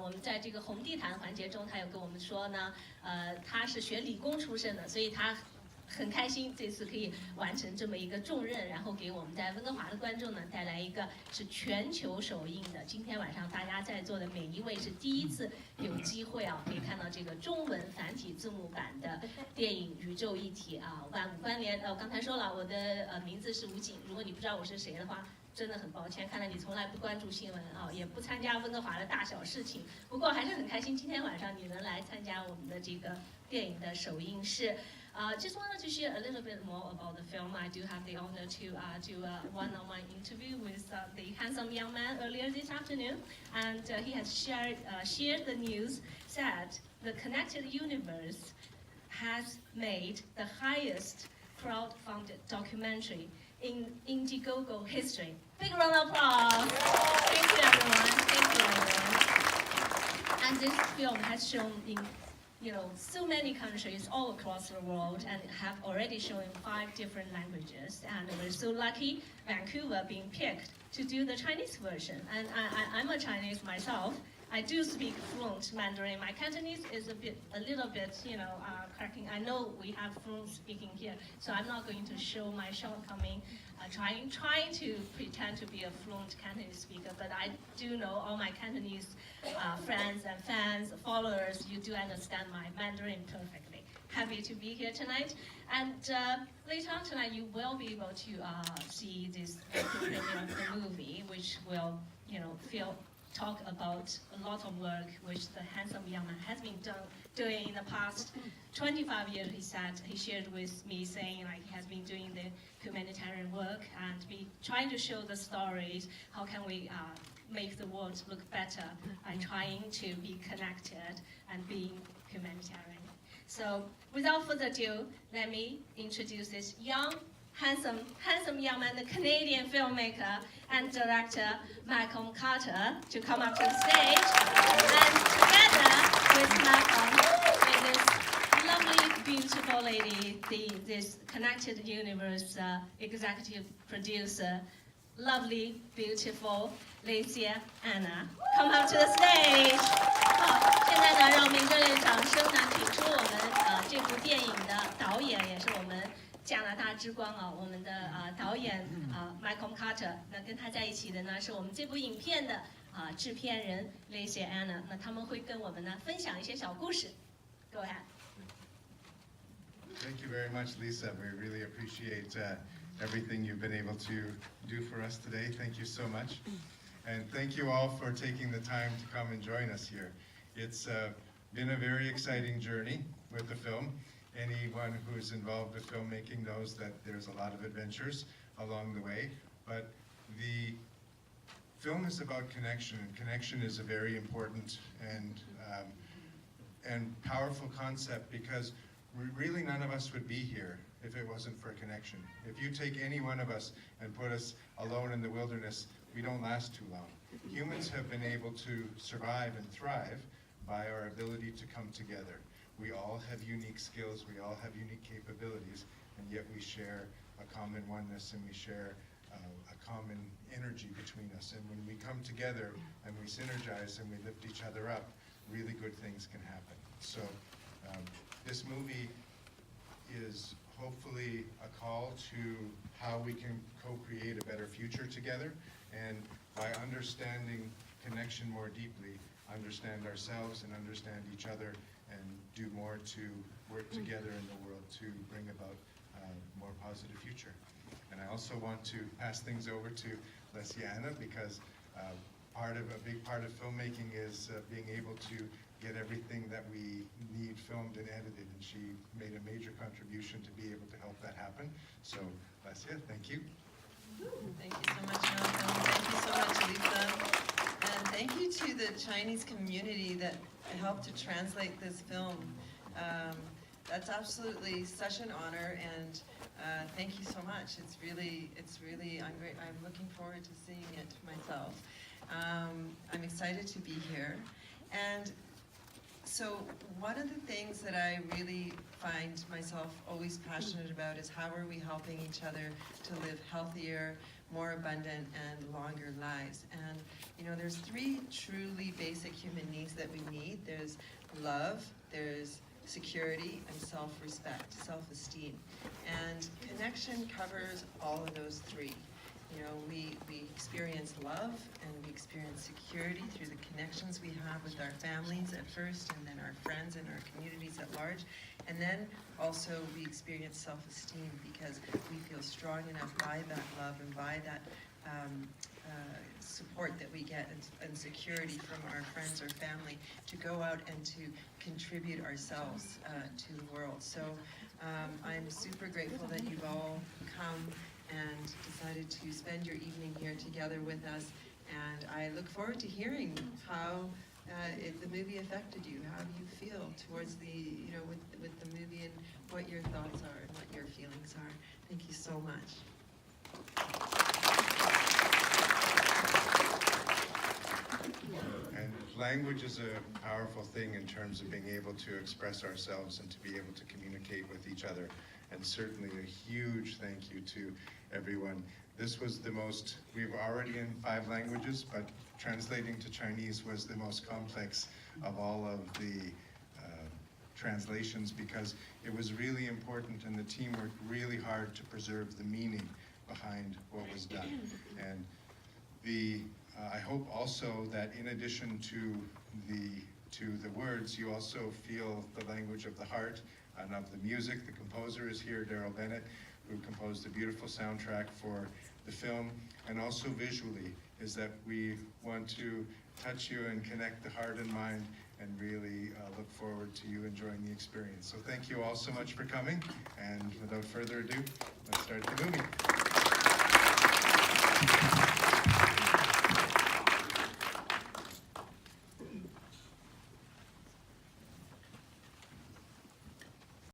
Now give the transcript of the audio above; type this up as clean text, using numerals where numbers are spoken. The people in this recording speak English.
我们在这个红地毯环节中，他有跟我们说呢，他是学理工出身的，所以他很开心这次可以完成这么一个重任，然后给我们在温哥华的观众呢带来一个是全球首映的。今天晚上大家在座的每一位是第一次有机会啊，可以看到这个中文繁体字幕版的电影《宇宙一体万物关联》。我刚才说了，我的名字是吴瑾，如果你不知道我是谁的话，真的很抱歉，看来你从来不关注新闻啊，也不参加温哥华的大小事情。不过还是很开心，今天晚上你能来参加我们的这个电影的首映式。Just wanted to share a little bit more about the film. I do have the honor to do a one-on-one interview with the handsome young man earlier this afternoon, and he has shared the news that the Connected Universe has made the highest crowd-funded documentary in Indiegogo history. Big round of applause. Thank you, everyone. Thank you, everyone. And this film has shown in so many countries all across the world and have already shown in 5 different languages. And we're so lucky Vancouver being picked to do the Chinese version. And I'm a Chinese myself. I do speak fluent Mandarin. My Cantonese is a little bit, cracking. I know we have fluent speaking here, so I'm not going to show my shortcoming. Trying to pretend to be a fluent Cantonese speaker, but I do know all my Cantonese friends and fans, followers, you do understand my Mandarin perfectly. Happy to be here tonight. And later on tonight, you will be able to see this premiere of the movie, which will, talk about a lot of work which the handsome young man has been doing in the past 25 years. He shared with me saying he has been doing the humanitarian work and be trying to show the stories. How can we make the world look better by trying to be connected and being humanitarian? So without further ado, let me introduce this handsome young man, the Canadian filmmaker and director Malcolm Carter, to come up to the stage. And together with Malcolm, with this lovely, beautiful lady, this Connected Universe executive producer, lovely, beautiful Licia Anna, come up to the stage. 好，现在呢，让我们以热烈掌声呢，请出我们这部电影的导演，也是我们加拿大之光我们的导演Malcolm Carter， 那跟他在一起的呢是我们这部影片的制片人 Licia Anna， 那他们会跟我们呢分享一些小故事。Go ahead. Thank you very much, Lisa. We really appreciate everything you've been able to do for us today. Thank you so much. And thank you all for taking the time to come and join us here. It's been a very exciting journey with the film. Anyone who's involved with filmmaking knows that there's a lot of adventures along the way, but the film is about connection, and connection is a very important and powerful concept, because really none of us would be here if it wasn't for connection. If you take any one of us and put us alone in the wilderness, we don't last too long. Humans have been able to survive and thrive by our ability to come together. We all have unique skills, we all have unique capabilities, and yet we share a common oneness and we share a common energy between us. And when we come together and we synergize and we lift each other up, really good things can happen. So this movie is hopefully a call to how we can co-create a better future together, and by understanding connection more deeply, understand ourselves and understand each other, and do more to work together in the world to bring about a more positive future. And I also want to pass things over to Licia, because a big part of filmmaking is being able to get everything that we need filmed and edited, and she made a major contribution to be able to help that happen. So, Licia, thank you. Thank you so much, Malcolm. Thank you so much, Lisa. And thank you to the Chinese community that helped to translate this film. That's absolutely such an honor, and thank you so much. It's really, I'm looking forward to seeing it myself. I'm excited to be here. And so one of the things that I really find myself always passionate about is how are we helping each other to live healthier, more abundant and longer lives. And you know, there's 3 truly basic human needs that we need. There's love, there's security, and self-respect, self-esteem. And connection covers all of those 3. You know, we experience love and we experience security through the connections we have with our families at first, and then our friends and our communities at large. And then also we experience self-esteem because we feel strong enough by that love and by that support that we get and security from our friends or family to go out and to contribute ourselves to the world. So I'm super grateful that you've all come and decided to spend your evening here together with us. And I look forward to hearing how if the movie affected you. How do you feel towards the, you know, with the movie, and what your thoughts are and what your feelings are. Thank you so much. And language is a powerful thing in terms of being able to express ourselves and to be able to communicate with each other. And certainly a huge thank you to everyone. This was the most, we were already in 5 languages, but translating to Chinese was the most complex of all of the translations, because it was really important and the team worked really hard to preserve the meaning behind what was done. And I hope also that in addition to the words, you also feel the language of the heart and of the music. The composer is here, Daryl Bennett, who composed a beautiful soundtrack for the film. And also visually, is that we want to touch you and connect the heart and mind, and really look forward to you enjoying the experience. So thank you all so much for coming, and without further ado, let's start the movie.